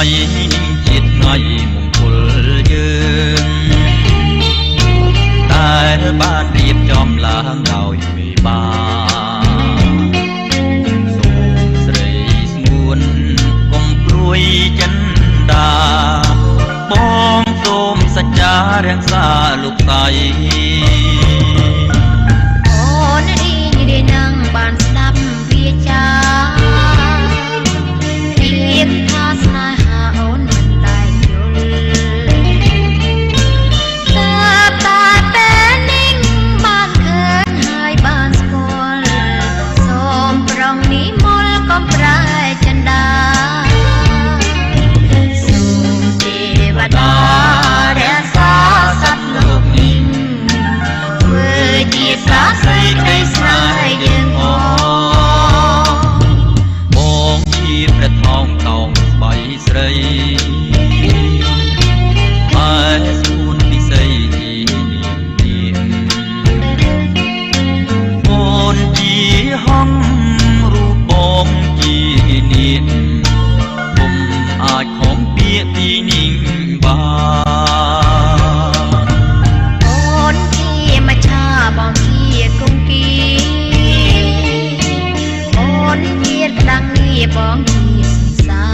ជាតិថ្ងៃមង្គលយើងតែបានរៀបចំឡើងដោយមេបាសូមស្រីស្ងួនកុំព្រួយចិនដាបងសូមសច្ចារក្សាលោកស្រីអូនរីងរាយនឹងបានស្ដាប់វាចារៀបថាស្នេហាអូនមិនដែលយល់តែពេលនេះបានឃើញហើយបានស្គាល់សូមប្រងនេះមលកុំប្រែចិនដាសូមទេវតារក្សាសត្វលោកនេះធ្វើជាសាស្រីក្តីស្នេហ៍យើងបងជាព្រះថោងតោងស្បៃស្រីហើយសួនពិសីជានាងអូនជាហងរូបបងជានាងគុំអាចខំពាក្យពីនាងបានអូនជាមច្ឆាបងជាគង្គីអូនជាតាំងងារបងជាសា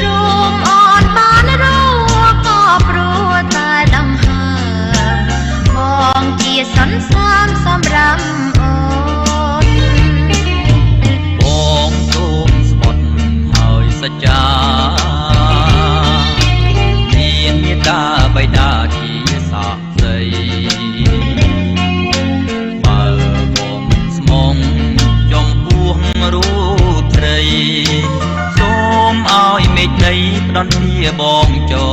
រួមអូនបានរួក៏ព្រោះតែដង្ហើមបងជាសន្សានសម្រាប់អូនបងសូមស្បត់ហើយសច្ចាមានមេត្តាបិតាជាសាក្សីបើបងស្មងចំពោះរូបស្រីសូមឲ្យមេឃដីផ្ដន់ជាបងចោ